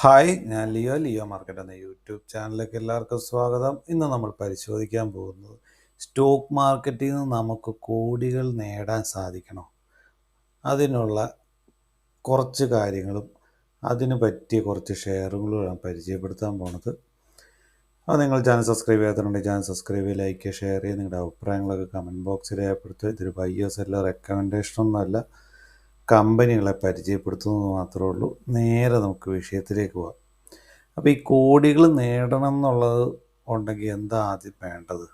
Hi, ഞാൻ Leo market എന്ന YouTube ചാനലിലേക്ക് എല്ലാവർക്കും സ്വാഗതം. ഇന്ന് നമ്മൾ പരിശോധിക്കാൻ പോകുന്നത് സ്റ്റോക്ക് മാർക്കറ്റിൽ നിന്ന് നമുക്ക് കോടികൾ നേടാൻ സാധിക്കണോ, അതിനുള്ള കുറച്ച് കാര്യങ്ങളും അതിന് പറ്റിയ കുറച്ച് ഷെയറുകളുമാണ് പരിചയപ്പെടുത്താൻ പോണത്. അപ്പോൾ നിങ്ങൾ ചാനൽ സബ്സ്ക്രൈബ് ചെയ്യാത്തതുണ്ടെങ്കിൽ ചാനൽ സബ്സ്ക്രൈബ് ചെയ്യുക, ലൈക്ക് ചെയ്യുക, ഷെയർ ചെയ്യുക. നിങ്ങളുടെ അഭിപ്രായങ്ങളൊക്കെ കമൻറ്റ് ബോക്സിൽ രേഖപ്പെടുത്തുക. ഇതൊരു ബയ്യോ സെല്ലർ റെക്കമെൻഡേഷനൊന്നുമല്ല, കമ്പനികളെ പരിചയപ്പെടുത്തുന്നത് മാത്രമേ ഉള്ളൂ. നേരെ നമുക്ക് വിഷയത്തിലേക്ക് പോകാം. അപ്പോൾ ഈ കോടികൾ നേടണം എന്നുള്ളത് ഉണ്ടെങ്കിൽ എന്താ ആദ്യം വേണ്ടത്?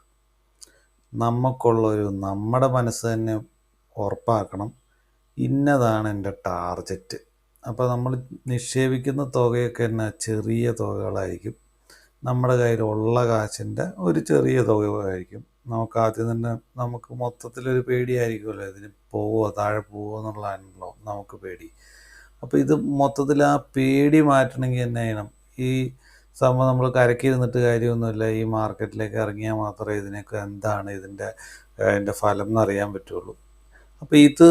നമ്മുടെ മനസ്സ് തന്നെ ഉറപ്പാക്കണം, ഇന്നതാണ് എൻ്റെ ടാർജറ്റ്. അപ്പോൾ നമ്മൾ നിക്ഷേപിക്കുന്ന തുകയൊക്കെ തന്നെ ചെറിയ തുകകളായിരിക്കും. നമ്മുടെ കയ്യിലുള്ള കാശിൻ്റെ ഒരു ചെറിയ തുകയായിരിക്കും. നമുക്ക് ആദ്യം തന്നെ നമുക്ക് മൊത്തത്തിലൊരു പേടിയായിരിക്കുമല്ലോ, ഇതിന് താഴെ പോവോ എന്നുള്ളതാണല്ലോ നമുക്ക് പേടി. അപ്പോൾ ഇത് മൊത്തത്തിൽ ആ പേടി മാറ്റണമെങ്കിൽ എന്നാ ചെയ്യണം? ഈ സംഭവം നമ്മൾ കരക്കിരുന്നിട്ട് കാര്യമൊന്നുമില്ല. ഈ മാർക്കറ്റിലേക്ക് ഇറങ്ങിയാൽ മാത്രമേ ഇതിനൊക്കെ എന്താണ് ഇതിൻ്റെ ഫലം എന്നറിയാൻ പറ്റുള്ളൂ. അപ്പോൾ ഇത്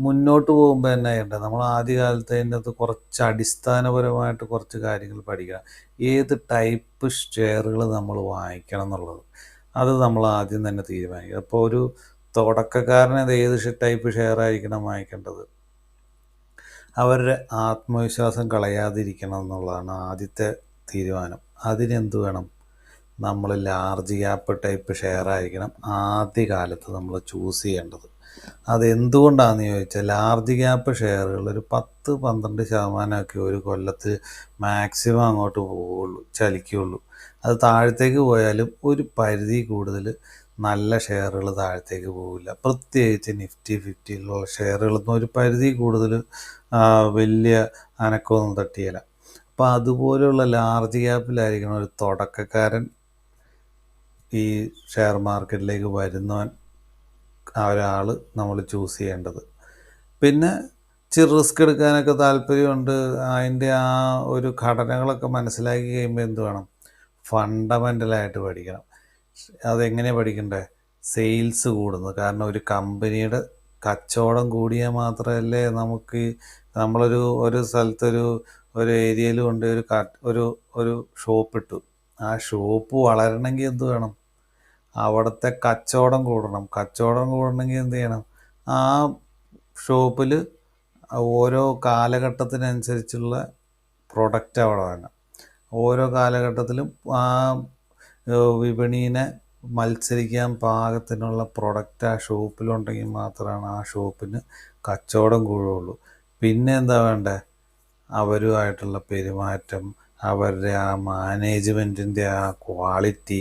മുന്നോട്ട് പോകുമ്പോൾ എന്നാ ചെയ്യേണ്ടത്? നമ്മൾ ആദ്യകാലത്ത് അതിൻ്റെ അകത്ത് കുറച്ച് അടിസ്ഥാനപരമായിട്ട് കുറച്ച് കാര്യങ്ങൾ പഠിക്കണം. ഏത് ടൈപ്പ് ഷെയറുകൾ നമ്മൾ വാങ്ങിക്കണം എന്നുള്ളത് അത് നമ്മൾ ആദ്യം തന്നെ തീരുമാനിക്കുക. അപ്പോൾ ഒരു തുടക്കക്കാരന് ഏത് ടൈപ്പ് ഷെയർ ആയിരിക്കണം വാങ്ങിക്കേണ്ടത്? അവരുടെ ആത്മവിശ്വാസം കളയാതിരിക്കണം എന്നുള്ളതാണ് ആദ്യത്തെ തീരുമാനം. അതിനെന്ത് വേണം? നമ്മൾ ലാർജ് ക്യാപ്പ് ടൈപ്പ് ഷെയർ ആയിരിക്കണം ആദ്യ കാലത്ത് നമ്മൾ ചൂസ് ചെയ്യേണ്ടത്. അതെന്തുകൊണ്ടാണെന്ന് ചോദിച്ചാൽ, ലാർജ് ക്യാപ്പ് ഷെയറുകൾ ഒരു 10-12% ഒരു കൊല്ലത്തിൽ മാക്സിമം അങ്ങോട്ട് ചലിക്കുകയുള്ളൂ. അത് താഴത്തേക്ക് പോയാലും ഒരു പരിധി കൂടുതൽ നല്ല ഷെയറുകൾ താഴത്തേക്ക് പോകില്ല. പ്രത്യേകിച്ച് നിഫ്റ്റി 50യിലുള്ള ഷെയറുകളൊന്നും ഒരു പരിധി കൂടുതൽ വലിയ അനക്കമൊന്നും തട്ടിയില്ല. അപ്പോൾ അതുപോലെയുള്ള ലാർജ് ക്യാപ്പിലായിരിക്കണം ഒരു തുടക്കക്കാരൻ ഈ ഷെയർ മാർക്കറ്റിലേക്ക് വരുന്നവൻ ഒരാൾ നമ്മൾ ചൂസ് ചെയ്യേണ്ടത്. പിന്നെ റിസ്ക് എടുക്കാനൊക്കെ താല്പര്യമുണ്ട്. അതിൻ്റെ ആ ഒരു ഘടനകളൊക്കെ മനസ്സിലാക്കി കഴിയുമ്പോൾ എന്ത് വേണം? ഫണ്ടമെൻ്റലായിട്ട് പഠിക്കണം. അതെങ്ങനെ പഠിക്കണ്ടേ? സെയിൽസ് കൂടുന്നത്. കാരണം ഒരു കമ്പനിയുടെ കച്ചവടം കൂടിയാൽ മാത്രമല്ലേ നമുക്ക് നമ്മളൊരു സ്ഥലത്തൊരു ഏരിയയിൽ കൊണ്ട് ഒരു ഷോപ്പ് ഇട്ടു. ആ ഷോപ്പ് വളരണമെങ്കിൽ എന്ത് വേണം? അവിടുത്തെ കച്ചവടം കൂടണം. കച്ചവടം കൂടണമെങ്കിൽ എന്ത് ചെയ്യണം? ആ ഷോപ്പിൽ ഓരോ കാലഘട്ടത്തിനനുസരിച്ചുള്ള പ്രൊഡക്റ്റ് അവിടെ വേണം. ഓരോ കാലഘട്ടത്തിലും ആ വിപണീനെ മത്സരിക്കാൻ പാകത്തിനുള്ള പ്രൊഡക്റ്റ് ആ ഷോപ്പിലുണ്ടെങ്കിൽ മാത്രമാണ് ആ ഷോപ്പിന് കച്ചവടം കൂടുകയുള്ളൂ. പിന്നെ എന്താ വേണ്ടേ? അവരുമായിട്ടുള്ള പെരുമാറ്റം, അവരുടെ ആ മാനേജ്മെൻറ്റിൻ്റെ ആ ക്വാളിറ്റി,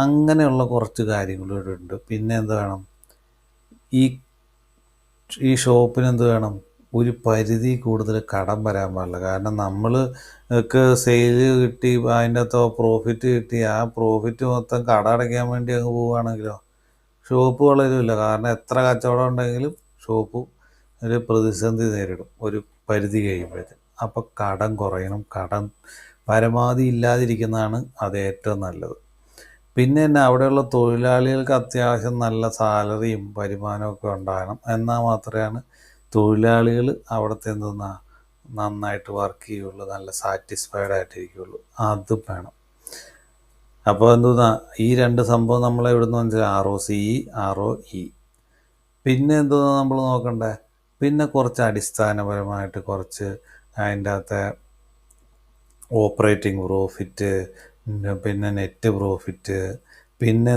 അങ്ങനെയുള്ള കുറച്ച് കാര്യങ്ങളിവിടെ ഉണ്ട്. പിന്നെ എന്ത് വേണം? ഈ ഷോപ്പിന് എന്ത് വേണം? ഒരു പരിധി കൂടുതൽ കടം വരാൻ പാടില്ല. കാരണം നമ്മൾക്ക് സെയിൽ കിട്ടി, അതിൻ്റെ അകത്തോ പ്രോഫിറ്റ് കിട്ടി, ആ പ്രോഫിറ്റ് മൊത്തം കട അടയ്ക്കാൻ വേണ്ടി അങ്ങ് പോവുകയാണെങ്കിലോ ഷോപ്പ് വളരില്ല. കാരണം എത്ര കച്ചവടം ഉണ്ടെങ്കിലും ഷോപ്പ് ഒരു പ്രതിസന്ധി നേരിടും ഒരു പരിധി കഴിയുമ്പോഴത്തേക്കും. അപ്പോൾ കടം കുറയണം. കടം പരമാവധി ഇല്ലാതിരിക്കുന്നതാണ് അത് ഏറ്റവും നല്ലത്. പിന്നെ തന്നെ അവിടെയുള്ള തൊഴിലാളികൾക്ക് അത്യാവശ്യം നല്ല സാലറിയും വരുമാനമൊക്കെ ഉണ്ടാകണം. എന്നാൽ മാത്രമാണ് തൊഴിലാളികൾ അവിടുത്തെ നന്നായിട്ട് വർക്ക് ചെയ്യുള്ളൂ, നല്ല സാറ്റിസ്ഫൈഡ് ആയിട്ടിരിക്കുകയുള്ളൂ. അതും വേണം. അപ്പോൾ ഈ രണ്ട് സംഭവം നമ്മളെ ഇവിടുന്ന് മനസ്സിലായി, ROCE, ROE. പിന്നെ നമ്മൾ നോക്കണ്ടേ? പിന്നെ കുറച്ച് അടിസ്ഥാനപരമായിട്ട് കുറച്ച് അതിൻ്റെ അകത്തെ ഓപ്പറേറ്റിംഗ് പ്രോഫിറ്റ്, പിന്നെ നെറ്റ് പ്രോഫിറ്റ്, പിന്നെ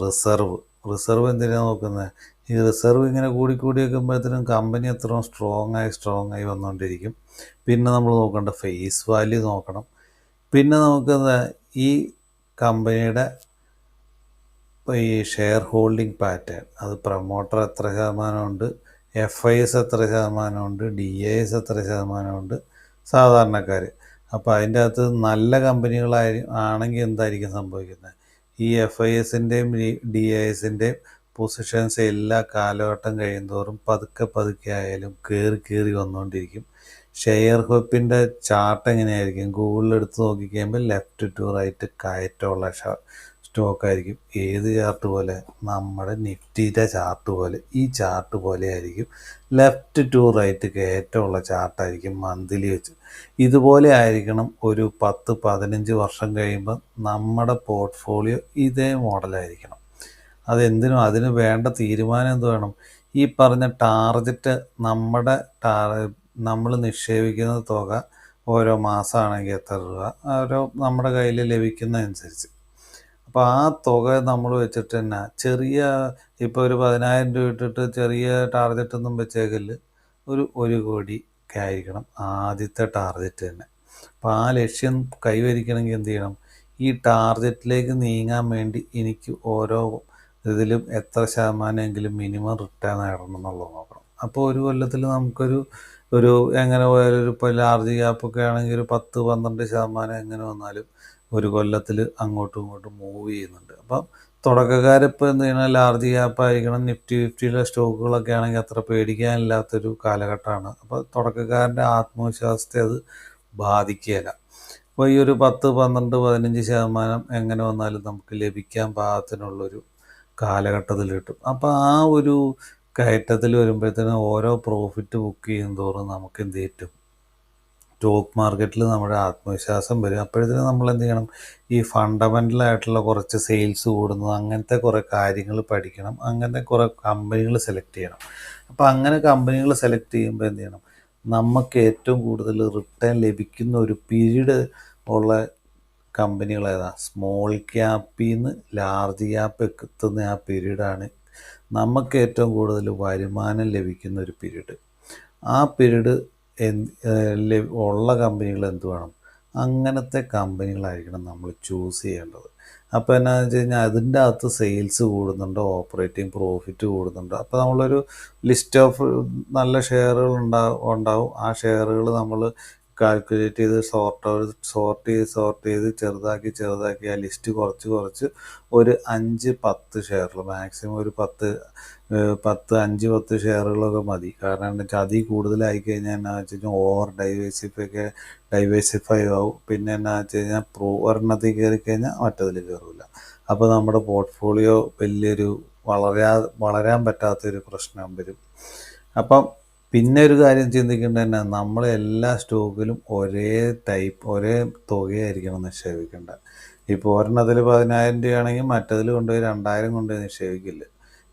റിസർവ് എന്തിനാണ് നോക്കുന്നത്? ഈ റിസർവ് ഇങ്ങനെ കൂടി വെക്കുമ്പോഴത്തേനും കമ്പനി എത്രയും സ്ട്രോങ് ആയി വന്നുകൊണ്ടിരിക്കും. പിന്നെ നമ്മൾ നോക്കേണ്ട ഫേസ് വാല്യൂ നോക്കണം. പിന്നെ നമുക്ക് ഈ കമ്പനിയുടെ ഈ ഷെയർ ഹോൾഡിംഗ് പാറ്റേൺ, അത് പ്രൊമോട്ടർ എത്ര ശതമാനമുണ്ട്, FIs എത്ര ശതമാനമുണ്ട്, DIs എത്ര ശതമാനമുണ്ട്, സാധാരണക്കാർ. അപ്പോൾ അതിൻ്റെ അകത്ത് നല്ല ആണെങ്കിൽ എന്തായിരിക്കും സംഭവിക്കുന്നത്? ഈ FIസിൻ്റെയും DIസിൻ്റെയും പൊസിഷൻസ് എല്ലാ കാലഘട്ടം കഴിയുന്തോറും പതുക്കെ ആയാലും കയറി വന്നുകൊണ്ടിരിക്കും. ഷെയർ ഹോപ്പിൻ്റെ ചാർട്ട് എങ്ങനെയായിരിക്കും? ഗൂഗിളിൽ എടുത്ത് നോക്കിക്കഴിയുമ്പോൾ ലെഫ്റ്റ് ടു റൈറ്റ് കയറ്റമുള്ള സ്റ്റോക്കായിരിക്കും. ഏത് ചാർട്ട് പോലെ? നമ്മുടെ നിഫ്റ്റിയുടെ ചാർട്ട് പോലെ, ഈ ചാർട്ട് പോലെ ആയിരിക്കും. ലെഫ്റ്റ് ടു റൈറ്റ് കയറ്റമുള്ള ചാർട്ടായിരിക്കും മന്ത്ലി വെച്ച്. ഇതുപോലെ ആയിരിക്കണം ഒരു 10-15 വർഷം കഴിയുമ്പോൾ നമ്മുടെ പോർട്ട്ഫോളിയോ ഇതേ മോഡലായിരിക്കണം. അതെന്തിനും അതിന് വേണ്ട തീരുമാനം എന്ത് വേണം? ഈ പറഞ്ഞ ടാർഗറ്റ് നമ്മുടെ നമ്മൾ നിക്ഷേപിക്കുന്ന തുക ഓരോ മാസമാണെങ്കിൽ എത്ര രൂപ, ഓരോ നമ്മുടെ കയ്യിൽ ലഭിക്കുന്നതനുസരിച്ച്. അപ്പോൾ ആ തുക നമ്മൾ വെച്ചിട്ട് തന്നെ ചെറിയ, ഇപ്പോൾ ഒരു 10,000 രൂപ ഇട്ടിട്ട് ചെറിയ ടാർഗറ്റൊന്നും വെച്ചേക്കില്ല. ഒരു 1 കോടി ഒക്കെ ആയിരിക്കണം ആദ്യത്തെ ടാർഗറ്റ് തന്നെ. അപ്പോൾ ആ ലക്ഷ്യം കൈവരിക്കണമെങ്കിൽ എന്ത് ചെയ്യണം? ഈ ടാർഗറ്റിലേക്ക് നീങ്ങാൻ വേണ്ടി എനിക്ക് ഓരോ ഇതിലും എത്ര ശതമാനമെങ്കിലും മിനിമം റിട്ടേൺ നേടണം എന്നുള്ളത് നോക്കണം. അപ്പോൾ ഒരു കൊല്ലത്തിൽ നമുക്കൊരു എങ്ങനെ പോയാലും ഇപ്പോൾ ലാർജ് ക്യാപ്പൊക്കെ ആണെങ്കിൽ ഒരു 10-12% എങ്ങനെ വന്നാലും ഒരു കൊല്ലത്തിൽ അങ്ങോട്ടും ഇങ്ങോട്ടും മൂവ് ചെയ്യുന്നുണ്ട്. അപ്പം തുടക്കക്കാരിപ്പോൾ എന്ത് ചെയ്യണം? ലാർജ് ക്യാപ്പ് ആയിരിക്കണം. നിഫ്റ്റി 50യിലെ സ്റ്റോക്കുകളൊക്കെ ആണെങ്കിൽ അത്ര പേടിക്കാനില്ലാത്തൊരു കാലഘട്ടമാണ്. അപ്പോൾ തുടക്കക്കാരൻ്റെ ആത്മവിശ്വാസത്തെ അത് ബാധിക്കുകയില്ല. അപ്പോൾ ഈ ഒരു 10-12-15% എങ്ങനെ വന്നാലും നമുക്ക് ലഭിക്കാൻ പാകത്തിനുള്ളൊരു കാലഘട്ടത്തിൽ കിട്ടും. അപ്പോൾ ആ ഒരു കയറ്റത്തിൽ വരുമ്പോഴത്തേനും ഓരോ പ്രോഫിറ്റ് ബുക്ക് ചെയ്യും തോറും നമുക്ക് എന്ത് കിട്ടും? സ്റ്റോക്ക് മാർക്കറ്റിൽ നമ്മുടെ ആത്മവിശ്വാസം വരും. അപ്പോഴത്തേനും നമ്മൾ എന്ത് ചെയ്യണം? ഈ ഫണ്ടമെൻ്റലായിട്ടുള്ള കുറച്ച് സെയിൽസ് കൂടുന്നു, അങ്ങനത്തെ കുറേ കാര്യങ്ങൾ പഠിക്കണം. അങ്ങനത്തെ കുറേ കമ്പനികൾ സെലക്ട് ചെയ്യണം. അപ്പോൾ അങ്ങനെ കമ്പനികൾ സെലക്ട് ചെയ്യുമ്പോൾ എന്ത് ചെയ്യണം? നമുക്ക് ഏറ്റവും കൂടുതൽ റിട്ടേൺ ലഭിക്കുന്ന ഒരു പീരീഡ് ഉള്ള കമ്പനികൾ ഏതാ? സ്മോൾ ക്യാപ്പിൽ നിന്ന് ലാർജ് ക്യാപ്പ് എത്തുന്ന ആ പീരീഡാണ് നമുക്ക് ഏറ്റവും കൂടുതൽ വരുമാനം ലഭിക്കുന്ന ഒരു പീരീഡ്. ആ പീരീഡ് ഉള്ള കമ്പനികൾ എന്ത് വേണം? അങ്ങനത്തെ കമ്പനികളായിരിക്കണം നമ്മൾ ചൂസ് ചെയ്യേണ്ടത്. അപ്പോൾ എന്നാന്ന് വെച്ച് കഴിഞ്ഞാൽ അതിൻ്റെ അകത്ത് സെയിൽസ് കൂടുന്നുണ്ടോ, ഓപ്പറേറ്റിംഗ് പ്രോഫിറ്റ് കൂടുന്നുണ്ടോ. അപ്പോൾ നമ്മളൊരു ലിസ്റ്റ് ഓഫ് നല്ല ഷെയറുകൾ ഉണ്ടാവും. ആ ഷെയറുകൾ നമ്മൾ കാൽക്കുലേറ്റ് ചെയ്ത് സോർട്ട് ചെയ്ത് ചെറുതാക്കി ആ ലിസ്റ്റ് കുറച്ച് ഒരു 5-10 ഷെയറുകൾ, മാക്സിമം ഒരു 5-10 ഷെയറുകളൊക്കെ മതി. കാരണം എന്താ വെച്ചാൽ അതിൽ കൂടുതലായി കഴിഞ്ഞാൽ എന്നാ വെച്ച് കഴിഞ്ഞാൽ ഓവർ ഡൈവേഴ്സിഫൈ ആവും. പിന്നെ എന്നാ വെച്ച് കഴിഞ്ഞാൽ ഒരെണ്ണത്തിൽ കയറി കഴിഞ്ഞാൽ മറ്റതിൽ കയറില്ല. അപ്പോൾ നമ്മുടെ പോർട്ട്ഫോളിയോ വലിയൊരു വളരാൻ പറ്റാത്തൊരു പ്രശ്നം വരും. അപ്പം പിന്നെ ഒരു കാര്യം ചിന്തിക്കേണ്ടത് തന്നെ, നമ്മൾ എല്ലാ സ്റ്റോക്കിലും ഒരേ തുകയായിരിക്കണം നിക്ഷേപിക്കേണ്ടത്. ഇപ്പോൾ ഒരെണ്ണത്തിൽ 10,000 രൂപയാണെങ്കിൽ മറ്റതിൽ കൊണ്ടുപോയി 2,000 കൊണ്ടുപോയി നിക്ഷേപിക്കില്ല.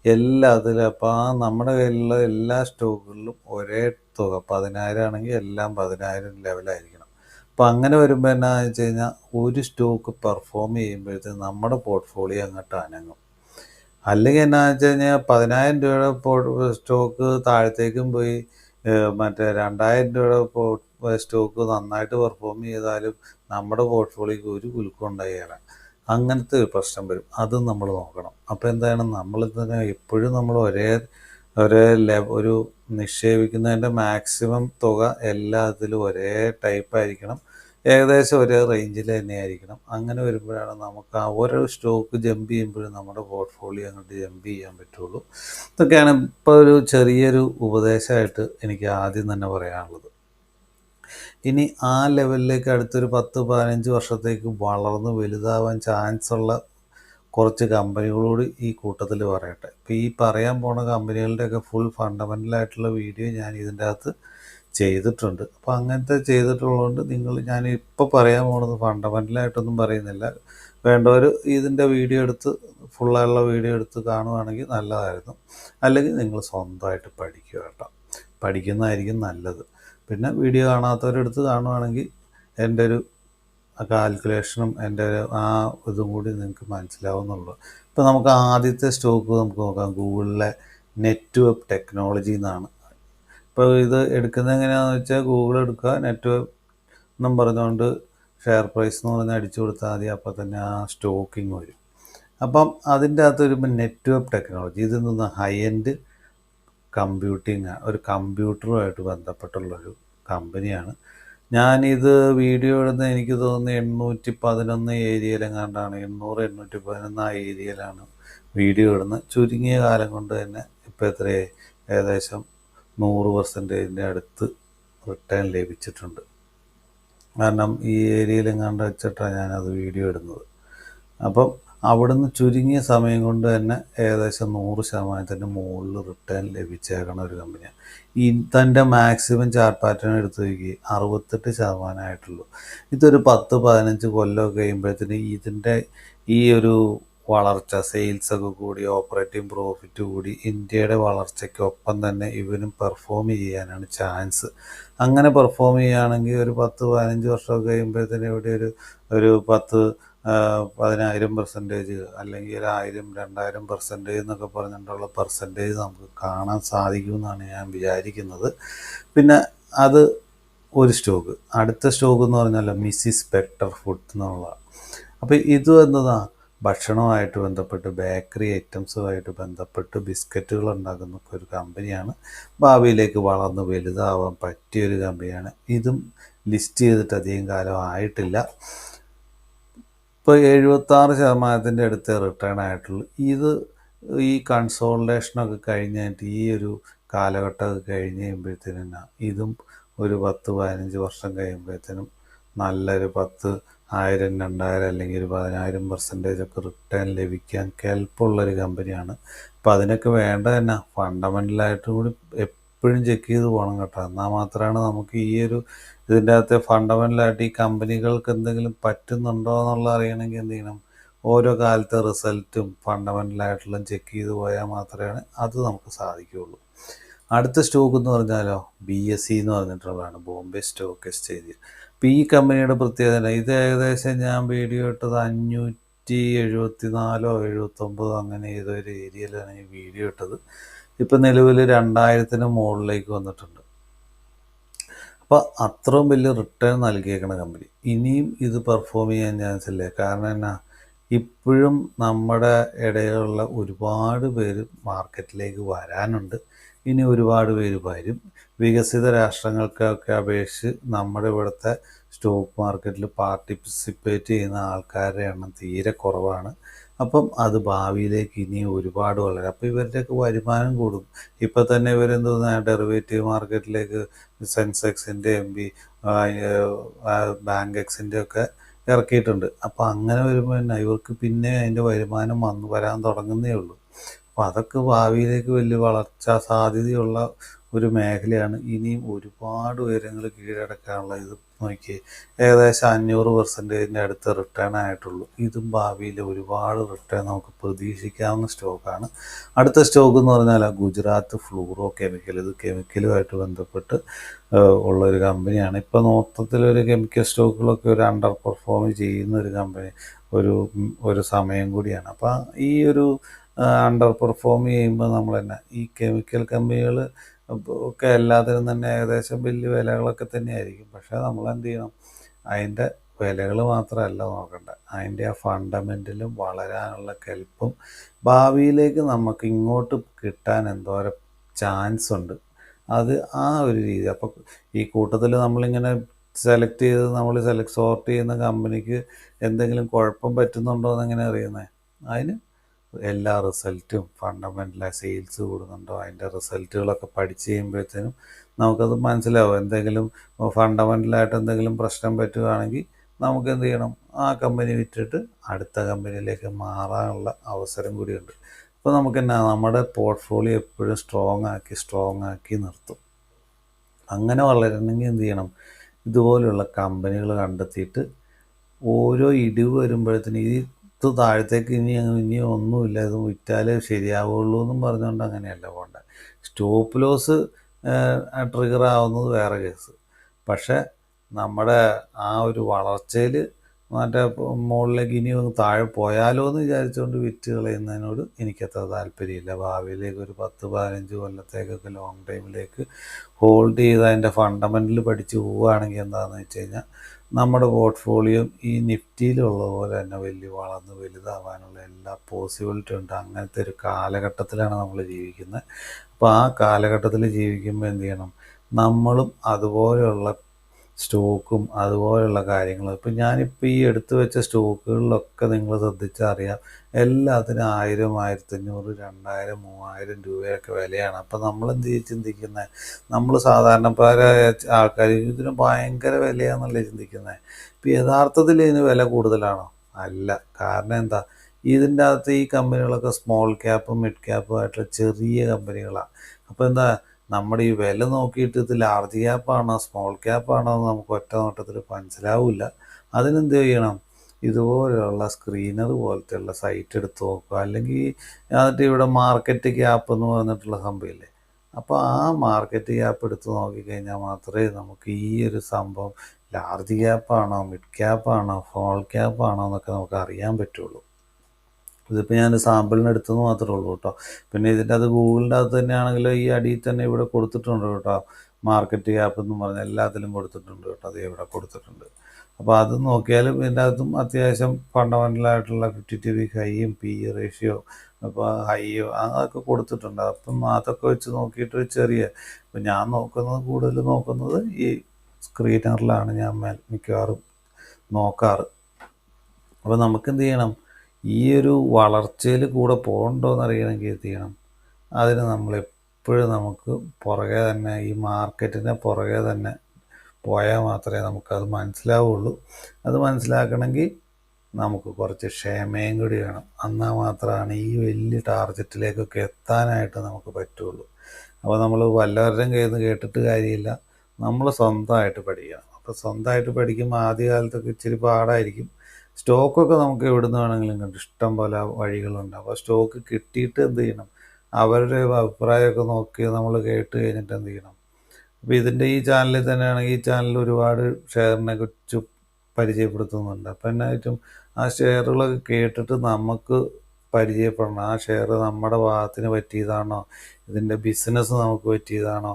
എല്ലാത്തിലും. അപ്പോൾ ആ നമ്മുടെ കയ്യിലുള്ള എല്ലാ സ്റ്റോക്കുകളിലും ഒരേ തുക 10,000 ആണെങ്കിൽ എല്ലാം 10,000 ലെവലായിരിക്കണം. അപ്പോൾ അങ്ങനെ വരുമ്പോൾ എന്നാന്ന് വെച്ച് കഴിഞ്ഞാൽ ഒരു സ്റ്റോക്ക് പെർഫോം ചെയ്യുമ്പോഴത്തേക്കും നമ്മുടെ പോർട്ട്ഫോളിയോ അങ്ങോട്ട് അനങ്ങും. അല്ലെങ്കിൽ എന്നാന്ന് വെച്ച് കഴിഞ്ഞാൽ 10,000 രൂപയുടെ സ്റ്റോക്ക് താഴത്തേക്കും പോയി മറ്റേ 2,000 രൂപയുടെ സ്റ്റോക്ക് നന്നായിട്ട് പെർഫോം ചെയ്താലും നമ്മുടെ പോർട്ട്ഫോളിയോക്ക് ഒരു കുലുക്കം ഉണ്ടായില്ല. അങ്ങനത്തെ ഒരു പ്രശ്നം വരും. അതും നമ്മൾ നോക്കണം. അപ്പോൾ എന്താണ്? നമ്മൾ തന്നെ എപ്പോഴും നമ്മൾ ഒരു നിക്ഷേപിക്കുന്നതിൻ്റെ മാക്സിമം തുക എല്ലാത്തിലും ഒരേ ടൈപ്പായിരിക്കണം. ഏകദേശം ഒരേ റേഞ്ചിൽ തന്നെ ആയിരിക്കണം. അങ്ങനെ വരുമ്പോഴാണ് നമുക്ക് ആ ഓരോ സ്റ്റോക്ക് ജമ്പ് ചെയ്യുമ്പോഴും നമ്മുടെ പോർട്ട്ഫോളിയോ അങ്ങോട്ട് ജമ്പ് ചെയ്യാൻ പറ്റുള്ളൂ. ഇതൊക്കെയാണ് ഇപ്പോൾ ഒരു ചെറിയൊരു ഉപദേശമായിട്ട് എനിക്ക് ആദ്യം തന്നെ പറയാനുള്ളത്. ഇനി ആ ലെവലിലേക്ക് അടുത്തൊരു 10-15 വർഷത്തേക്ക് വളർന്ന് വലുതാവാൻ ചാൻസ് ഉള്ള കുറച്ച് കമ്പനികളോട് ഈ കൂട്ടത്തിൽ പറയട്ടെ. ഇപ്പോൾ ഈ പറയാൻ പോണ കമ്പനികളുടെയൊക്കെ ഫുൾ ഫണ്ടമെൻ്റലായിട്ടുള്ള വീഡിയോ ഞാൻ ഇതിൻ്റെ അകത്ത് ചെയ്തിട്ടുണ്ട്. അപ്പോൾ അങ്ങനത്തെ ചെയ്തിട്ടുള്ളതുകൊണ്ട് ഞാനിപ്പോൾ പറയാൻ പോണത് ഫണ്ടമെൻ്റലായിട്ടൊന്നും പറയുന്നില്ല. വേണ്ടവർ ഇതിൻ്റെ ഫുള്ളായുള്ള വീഡിയോ എടുത്ത് കാണുകയാണെങ്കിൽ നല്ലതായിരുന്നു. അല്ലെങ്കിൽ നിങ്ങൾ സ്വന്തമായിട്ട് പഠിക്കുക കേട്ടോ. പഠിക്കുന്നതായിരിക്കും നല്ലത്. പിന്നെ വീഡിയോ കാണാത്തവരെടുത്ത് കാണുകയാണെങ്കിൽ എൻ്റെ ഒരു കാൽക്കുലേഷനും എൻ്റെ ആ ഇതും കൂടി നിങ്ങൾക്ക് മനസ്സിലാവുന്നുള്ളൂ. ഇപ്പോൾ നമുക്ക് ആദ്യത്തെ സ്റ്റോക്ക് നമുക്ക് നോക്കാം. ഗൂഗിളിലെ നെറ്റ്വെബ് ടെക്നോളജി എന്നാണ്. ഇപ്പോൾ ഇത് എടുക്കുന്നത് എങ്ങനെയാണെന്ന് വെച്ചാൽ ഗൂഗിൾ എടുക്കുക, നെറ്റ്വെബ് എന്നും പറഞ്ഞുകൊണ്ട് ഷെയർ പ്രൈസ് എന്ന് പറഞ്ഞാൽ അടിച്ചു കൊടുത്താൽ മതി. അപ്പോൾ തന്നെ ആ സ്റ്റോക്കിങ് വരും. അപ്പം അതിൻ്റെ അകത്ത് വരുമ്പോൾ നെറ്റ്വെബ് ടെക്നോളജി ഇതിൽ നിന്ന് ഹൈ എൻഡ് കമ്പ്യൂട്ടിങ്, ഒരു കമ്പ്യൂട്ടറുമായിട്ട് ബന്ധപ്പെട്ടുള്ളൊരു കമ്പനിയാണ്. ഞാനിത് വീഡിയോ ഇടുന്നത് എനിക്ക് തോന്നുന്നു 811 ഏരിയയിലെങ്ങാണ്ടാണ്, 800-811 ആ ഏരിയയിലാണ് വീഡിയോ ഇടുന്നത്. ചുരുങ്ങിയ കാലം കൊണ്ട് തന്നെ ഇപ്പോൾ എത്രയായി? ഏകദേശം 100% അടുത്ത് റിട്ടേൺ ലഭിച്ചിട്ടുണ്ട്. കാരണം ഈ ഏരിയയിലെങ്ങാണ്ട് വെച്ചിട്ടാണ് ഞാനത് വീഡിയോ ഇടുന്നത്. അപ്പം അവിടുന്ന് ചുരുങ്ങിയ സമയം കൊണ്ട് തന്നെ ഏകദേശം 100% മുകളിൽ റിട്ടേൺ ലഭിച്ചേക്കണ ഒരു കമ്പനിയാണ്. തൻ്റെ മാക്സിമം ചാർട്ട് പാറ്റേൺ എടുത്ത് നോക്കി 68% ആയിട്ടുള്ളൂ. ഇതൊരു 10-15 കൊല്ലമൊക്കെ കഴിയുമ്പോഴത്തേന് ഇതിൻ്റെ ഈ ഒരു വളർച്ച, സെയിൽസൊക്കെ കൂടി, ഓപ്പറേറ്റിംഗ് പ്രോഫിറ്റ് കൂടി, ഇന്ത്യയുടെ വളർച്ചയ്ക്കൊപ്പം തന്നെ ഇവനും പെർഫോം ചെയ്യാനാണ് ചാൻസ്. അങ്ങനെ പെർഫോം ചെയ്യുകയാണെങ്കിൽ ഒരു 10-15 വർഷമൊക്കെ കഴിയുമ്പോഴത്തേന് ഇവിടെ ഒരു 10,000% അല്ലെങ്കിൽ 1,000-2,000% എന്നൊക്കെ പറഞ്ഞിട്ടുള്ള പെർസെൻറ്റേജ് നമുക്ക് കാണാൻ സാധിക്കുമെന്നാണ് ഞാൻ വിചാരിക്കുന്നത്. പിന്നെ അത് ഒരു സ്റ്റോക്ക്. അടുത്ത സ്റ്റോക്ക് എന്ന് പറഞ്ഞാൽ മിസ്സിസ് ബെറ്റർ ഫുഡ് എന്നുള്ളതാണ്. അപ്പോൾ ഇത് എന്നതാണ് ഭക്ഷണവുമായിട്ട് ബന്ധപ്പെട്ട്, ബേക്കറി ഐറ്റംസുമായിട്ട് ബന്ധപ്പെട്ട് ബിസ്ക്കറ്റുകൾ ഉണ്ടാക്കുന്ന ഒരു കമ്പനിയാണ്. ഭാവിയിലേക്ക് വളർന്ന് വലുതാവാൻ പറ്റിയൊരു കമ്പനിയാണ്. ഇതും ലിസ്റ്റ് ചെയ്തിട്ട് അധികം കാലം ആയിട്ടില്ല. ഇപ്പോൾ 76% അടുത്ത് റിട്ടേൺ ആയിട്ടുള്ളൂ. ഈ കൺസോൾട്ടേഷനൊക്കെ കഴിഞ്ഞിട്ട് ഈ ഒരു കാലഘട്ടമൊക്കെ കഴിഞ്ഞ് കഴിയുമ്പോഴത്തേനും ഇതും ഒരു 10-15 വർഷം കഴിയുമ്പോഴത്തേനും നല്ലൊരു 10,000, 2,000 അല്ലെങ്കിൽ ഒരു 10,000% ഒക്കെ റിട്ടേൺ ലഭിക്കാൻ കെൽപ്പുള്ളൊരു കമ്പനിയാണ്. അപ്പോൾ അതിനൊക്കെ വേണ്ട തന്നെ ഫണ്ടമെൻ്റലായിട്ട് കൂടി എപ്പോഴും ചെക്ക് ചെയ്ത് പോകണം കേട്ടോ. എന്നാൽ മാത്രമാണ് നമുക്ക് ഇതിൻ്റെ അകത്തെ ഫണ്ടമെൻ്റലായിട്ട് ഈ കമ്പനികൾക്ക് എന്തെങ്കിലും പറ്റുന്നുണ്ടോ എന്നുള്ളത് അറിയണമെങ്കിൽ എന്ത് ചെയ്യണം, ഓരോ കാലത്തെ റിസൾട്ടും ഫണ്ടമെൻ്റലായിട്ടുള്ള ചെക്ക് ചെയ്ത് പോയാൽ മാത്രമേ അത് നമുക്ക് സാധിക്കുകയുള്ളൂ. അടുത്ത സ്റ്റോക്ക് എന്ന് പറഞ്ഞാലോ BSE എന്ന് പറഞ്ഞിട്ടുള്ളതാണ്, ബോംബെ സ്റ്റോക്ക് എക്സ്ചേഞ്ച്. അപ്പോൾ ഈ കമ്പനിയുടെ പ്രത്യേകത, ഇത് ഏകദേശം ഞാൻ വീഡിയോ ഇട്ടത് 574 79 അങ്ങനെ ഏതൊരു ഏരിയയിലാണ് ഈ വീഡിയോ ഇട്ടത്. ഇപ്പം നിലവിൽ 2,000 മുകളിലേക്ക് വന്നിട്ടുണ്ട്. അപ്പോൾ അത്രയും വലിയ റിട്ടേൺ നൽകിയേക്കണ കമ്പനി. ഇനിയും ഇത് പെർഫോം ചെയ്യാൻ ചാൻസ് ഇല്ല. കാരണം എന്നാ, ഇപ്പോഴും നമ്മുടെ ഇടയിലുള്ള ഒരുപാട് പേര് മാർക്കറ്റിലേക്ക് വരാനുണ്ട്. ഇനി ഒരുപാട് പേര് വരും. വികസിത രാഷ്ട്രങ്ങൾക്കൊക്കെ അപേക്ഷിച്ച് നമ്മുടെ ഇവിടുത്തെ സ്റ്റോക്ക് മാർക്കറ്റിൽ പാർട്ടിസിപ്പേറ്റ് ചെയ്യുന്ന ആൾക്കാരുടെ എണ്ണം തീരെ കുറവാണ്. അപ്പം അത് ഭാവിയിലേക്ക് ഇനി ഒരുപാട് വളരും. അപ്പോൾ ഇവരുടെയൊക്കെ വരുമാനം കൂടും. ഇപ്പം തന്നെ ഇവരെന്തോന്നാ ഡെറിവേറ്റീവ് മാർക്കറ്റിലേക്ക് സെൻസെക്സിൻ്റെ ബാങ്ക് എക്സിൻ്റെ ഒക്കെ ഇറക്കിയിട്ടുണ്ട്. അപ്പോൾ അങ്ങനെ വരുമ്പോൾ തന്നെ ഇവർക്ക് പിന്നെ അതിൻ്റെ വരുമാനം വരാൻ തുടങ്ങുന്നേ ഉള്ളൂ. അപ്പോൾ അതൊക്കെ ഭാവിയിലേക്ക് വലിയ വളർച്ചാ സാധ്യതയുള്ള ഒരു മേഖലയാണ്. ഇനിയും ഒരുപാട് ഉയരങ്ങൾ കീഴടക്കാനുള്ള ഇത് നോക്കി ഏകദേശം 500% അടുത്ത് റിട്ടേൺ ആയിട്ടുള്ളൂ. ഇതും ഭാവിയിൽ ഒരുപാട് റിട്ടേൺ നമുക്ക് പ്രതീക്ഷിക്കാവുന്ന സ്റ്റോക്കാണ്. അടുത്ത സ്റ്റോക്ക് എന്ന് പറഞ്ഞാൽ ഗുജറാത്ത് ഫ്ലൂറോ കെമിക്കൽ. ഇത് കെമിക്കലുമായിട്ട് ബന്ധപ്പെട്ട് ഉള്ളൊരു കമ്പനിയാണ്. ഇപ്പോൾ മൊത്തത്തിലൊരു കെമിക്കൽ സ്റ്റോക്കുകളൊക്കെ ഒരു അണ്ടർ പെർഫോം ചെയ്യുന്ന ഒരു കമ്പനി ഒരു സമയം കൂടിയാണ്. അപ്പോൾ ഈ ഒരു അണ്ടർ പെർഫോം ചെയ്യുമ്പോൾ നമ്മൾ തന്നെ ഈ കെമിക്കൽ കമ്പനികൾ ഒക്കെ എല്ലാത്തിനും തന്നെ ഏകദേശം വലിയ വിലകളൊക്കെ തന്നെയായിരിക്കും. പക്ഷേ നമ്മൾ എന്ത് ചെയ്യണം, അതിൻ്റെ വിലകൾ മാത്രമല്ല നോക്കേണ്ടത്, അതിൻ്റെ ആ ഫണ്ടമെൻ്റലും വളരാനുള്ള കെൽപ്പും ഭാവിയിലേക്ക് നമുക്ക് ഇങ്ങോട്ട് കിട്ടാൻ എന്തോരം ചാൻസ് ഉണ്ട്, അത് ആ ഒരു രീതി. അപ്പോൾ ഈ കൂട്ടത്തിൽ നമ്മളിങ്ങനെ സെലക്ട് ചെയ്ത് സോർട്ട് ചെയ്യുന്ന കമ്പനിക്ക് എന്തെങ്കിലും കുഴപ്പം പറ്റുന്നുണ്ടോ എന്നെങ്ങനെ അറിയുന്നത്? അതിന് എല്ലാ റിസൾട്ടും ഫണ്ടമെൻ്റലായി സെയിൽസ് കൂടുന്നുണ്ടോ, അതിൻ്റെ റിസൾട്ടുകളൊക്കെ പഠിച്ച് കഴിയുമ്പോഴത്തേനും നമുക്കത് മനസ്സിലാവും. എന്തെങ്കിലും ഫണ്ടമെൻ്റലായിട്ട് എന്തെങ്കിലും പ്രശ്നം പറ്റുകയാണെങ്കിൽ നമുക്ക് എന്ത് ചെയ്യണം, ആ കമ്പനി വിറ്റിട്ട് അടുത്ത കമ്പനിയിലേക്ക് മാറാനുള്ള അവസരം കൂടിയുണ്ട്. അപ്പോൾ നമുക്കെന്നാ നമ്മുടെ പോർട്ട്ഫോളിയോ എപ്പോഴും സ്ട്രോങ് ആക്കി നിർത്തും. അങ്ങനെ വളരണമെങ്കിൽ എന്ത് ചെയ്യണം, ഇതുപോലെയുള്ള കമ്പനികൾ കണ്ടെത്തിയിട്ട് ഓരോ ഇടിവ് വരുമ്പോഴത്തേന് ഇത് താഴത്തേക്ക് ഇനി ഒന്നുമില്ല, ഇത് വിറ്റാലേ ശരിയാവുള്ളൂ എന്നും പറഞ്ഞുകൊണ്ട് അങ്ങനെയല്ല പോകേണ്ടത്. സ്റ്റോപ്പ് ലോസ് ട്രിഗർ ആവുന്നത് വേറെ കേസ്. പക്ഷേ നമ്മുടെ ആ ഒരു വളർച്ചയിൽ മുകളിലേക്ക് ഇനി ഒന്ന് താഴെ പോയാലോ എന്ന് വിചാരിച്ചുകൊണ്ട് വിറ്റ് കളയുന്നതിനോട് എനിക്കത്ര താല്പര്യമില്ല. ഭാവിയിലേക്ക് ഒരു 10-15 കൊല്ലത്തേക്കൊക്കെ ലോങ് ടൈമിലേക്ക് ഹോൾഡ് ചെയ്ത് അതിൻ്റെ ഫണ്ടമെൻ്റൽ പഠിച്ച് പോവുകയാണെങ്കിൽ എന്താണെന്ന് വെച്ച് കഴിഞ്ഞാൽ നമ്മുടെ പോർട്ട്ഫോളിയോ ഈ നിഫ്റ്റിയിലുള്ള പോലെ തന്നെ വലിയ വളർന്ന് വലുതാവാനുള്ള എല്ലാ പോസിബിലിറ്റി ഉണ്ട്. അങ്ങനത്തെ ഒരു കാലഘട്ടത്തിലാണ് നമ്മൾ ജീവിക്കുന്നത്. അപ്പോൾ ആ കാലഘട്ടത്തിൽ ജീവിക്കുമ്പോൾ എന്ത് ചെയ്യണം, നമ്മളും അതുപോലെയുള്ള സ്റ്റോക്കും അതുപോലെയുള്ള കാര്യങ്ങളും. ഇപ്പം ഞാനിപ്പോൾ ഈ എടുത്തു വെച്ച സ്റ്റോക്കുകളിലൊക്കെ നിങ്ങൾ ശ്രദ്ധിച്ചാൽ അറിയാം, എല്ലാത്തിനും 1,000, 1,500, 2,000, 3,000 രൂപയൊക്കെ വിലയാണ്. അപ്പം നമ്മളെന്ത് ചിന്തിക്കുന്നത്, നമ്മൾ സാധാരണക്കാരായ ആൾക്കാർ ഇതിന് ഭയങ്കര വിലയാണെന്നല്ലേ ചിന്തിക്കുന്നത്. ഇപ്പം യഥാർത്ഥത്തിൽ ഇതിന് വില കൂടുതലാണോ? അല്ല. കാരണം എന്താ, ഇതിൻ്റെ അകത്ത് ഈ കമ്പനികളൊക്കെ സ്മോൾ ക്യാപ്പും മിഡ് ക്യാപ്പും ആയിട്ടുള്ള ചെറിയ കമ്പനികളാണ്. അപ്പോൾ എന്താ, നമ്മുടെ ഈ വില നോക്കിയിട്ട് ഇത് ലാർജ് ക്യാപ്പാണോ സ്മോൾ ക്യാപ്പാണോ എന്ന് നമുക്ക് ഒറ്റ നോട്ടത്തിൽ മനസ്സിലാവില്ല. അതിനെന്ത് ചെയ്യണം, ഇതുപോലെയുള്ള സ്ക്രീനർ പോലത്തെയുള്ള സൈറ്റ് എടുത്ത് നോക്കുക. അല്ലെങ്കിൽ എന്നിട്ട് ഇവിടെ മാർക്കറ്റ് ക്യാപ്പ് എന്ന് പറഞ്ഞിട്ടുള്ള സംഭവമില്ലേ, അപ്പോൾ ആ മാർക്കറ്റ് ക്യാപ്പ് എടുത്ത് നോക്കിക്കഴിഞ്ഞാൽ മാത്രമേ നമുക്ക് ഈ ഒരു സംഭവം ലാർജ് ക്യാപ്പാണോ മിഡ് ക്യാപ്പാണോ സ്മോൾ ക്യാപ്പാണോ എന്നൊക്കെ നമുക്ക് അറിയാൻ പറ്റുള്ളൂ. ഇതിപ്പോൾ ഞാൻ സാമ്പിളിന് എടുത്തെന്ന് മാത്രമേ ഉള്ളൂ കേട്ടോ. പിന്നെ ഇതിൻ്റെ അത് ഗൂഗിളിൻ്റെ അകത്ത് തന്നെയാണെങ്കിൽ ഈ അടിയിൽ തന്നെ ഇവിടെ കൊടുത്തിട്ടുണ്ട് കേട്ടോ, മാർക്കറ്റ് ക്യാപ്പ് എന്ന് പറഞ്ഞാൽ എല്ലാത്തിലും കൊടുത്തിട്ടുണ്ട് കേട്ടോ, അത് ഇവിടെ കൊടുത്തിട്ടുണ്ട്. അപ്പോൾ അത് നോക്കിയാലും ഇതിൻ്റെ അകത്തും അത്യാവശ്യം ഫണ്ടമെൻ്റലായിട്ടുള്ള 50/50 ഹൈയും PE റേഷ്യോ അപ്പോൾ ഹൈയോ അതൊക്കെ കൊടുത്തിട്ടുണ്ട്. അപ്പം അതൊക്കെ വെച്ച് നോക്കിയിട്ട് ചെറിയ, ഇപ്പം ഞാൻ കൂടുതൽ നോക്കുന്നത് ഈ സ്ക്രീനറിലാണ് ഞാൻ മിക്കവാറും നോക്കാറ്. അപ്പോൾ നമുക്കെന്ത് ചെയ്യണം, ഈ ഒരു വളർച്ചയിൽ കൂടെ പോകണ്ടോ എന്നറിയണമെങ്കിൽ എന്ത് ചെയ്യണം, അതിന് നമ്മളെപ്പോഴും നമുക്ക് പുറകെ തന്നെ, ഈ മാർക്കറ്റിൻ്റെ പുറകെ തന്നെ പോയാൽ മാത്രമേ നമുക്കത് മനസ്സിലാവുള്ളൂ. അത് മനസ്സിലാക്കണമെങ്കിൽ നമുക്ക് കുറച്ച് ക്ഷമയും കൂടി വേണം. എന്നാൽ മാത്രമാണ് ഈ വലിയ ടാർഗറ്റിലേക്കൊക്കെ എത്താനായിട്ട് നമുക്ക് പറ്റുള്ളൂ. അപ്പോൾ നമ്മൾ വല്ലവരുടെയും കയ്യിൽ നിന്ന് കേട്ടിട്ട് കാര്യമില്ല, നമ്മൾ സ്വന്തമായിട്ട് പഠിക്കണം. അപ്പോൾ സ്വന്തമായിട്ട് പഠിക്കുമ്പോൾ ആദ്യകാലത്തൊക്കെ ഇച്ചിരി പാടായിരിക്കും. സ്റ്റോക്കൊക്കെ നമുക്ക് എവിടെ നിന്ന് വേണമെങ്കിലും കിട്ടും, ഇഷ്ടം പോലെ വഴികളുണ്ട്. അപ്പോൾ സ്റ്റോക്ക് കിട്ടിയിട്ട് എന്ത് ചെയ്യണം, അവരുടെ അഭിപ്രായമൊക്കെ നോക്കി നമ്മൾ കേട്ട് കഴിഞ്ഞിട്ട് എന്ത് ചെയ്യണം. അപ്പോൾ ഇതിൻ്റെ ഈ ചാനലിൽ തന്നെയാണെങ്കിൽ ഈ ചാനലിൽ ഒരുപാട് ഷെയറിനെ കുറിച്ച് പരിചയപ്പെടുത്തുന്നുണ്ട്. അപ്പോൾ എന്നായിട്ടും ആ ഷെയറുകളൊക്കെ കേട്ടിട്ട് നമുക്ക് പരിചയപ്പെടണം. ആ ഷെയർ നമ്മുടെ ഭാഗത്തിന് പറ്റിയതാണോ, ഇതിൻ്റെ ബിസിനസ് നമുക്ക് പറ്റിയതാണോ,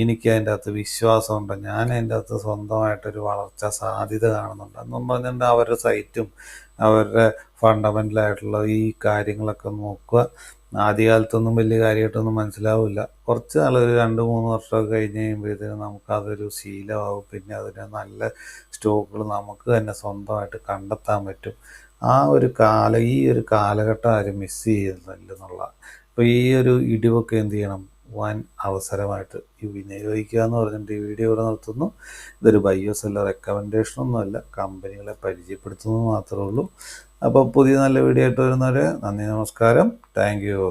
എനിക്ക് അതിൻ്റെ അകത്ത് വിശ്വാസമുണ്ടോ, ഞാൻ അതിൻ്റെ അകത്ത് സ്വന്തമായിട്ടൊരു വളർച്ച സാധ്യത കാണുന്നുണ്ട് എന്നും പറഞ്ഞിട്ട് അവരുടെ സൈറ്റും അവരുടെ ഫണ്ടമെൻ്റലായിട്ടുള്ള ഈ കാര്യങ്ങളൊക്കെ നോക്കുക. ആദ്യകാലത്തൊന്നും വലിയ കാര്യമായിട്ടൊന്നും മനസ്സിലാവില്ല. കുറച്ച് നാൾ ഒരു 2-3 വർഷമൊക്കെ കഴിഞ്ഞ് കഴിയുമ്പോഴത്തേനും നമുക്കതൊരു ശീലമാവും. പിന്നെ അതിന് നല്ല സ്റ്റോക്കുകൾ നമുക്ക് തന്നെ സ്വന്തമായിട്ട് കണ്ടെത്താൻ പറ്റും. ഈ ഒരു കാലഘട്ടം ആരും മിസ് ചെയ്യുന്നില്ലെന്നുള്ള. അപ്പോൾ ഈ ഒരു ഇടിവൊക്കെ എന്ത് ചെയ്യണം, വൻ അവസരമായിട്ട് വിനിയോഗിക്കുക എന്ന് പറഞ്ഞിട്ട് ഈ വീഡിയോ ഇവിടെ നിർത്തുന്നു. ഇതൊരു ബയ്യോ സെല്ലർ റെക്കമെൻഡേഷനൊന്നുമല്ല, കമ്പനികളെ പരിചയപ്പെടുത്തുന്നത് മാത്രമേ ഉള്ളൂ. അപ്പോൾ പുതിയ നല്ല വീഡിയോ ആയിട്ട് വരുന്നവരെ നന്ദി, നമസ്കാരം, താങ്ക് യു.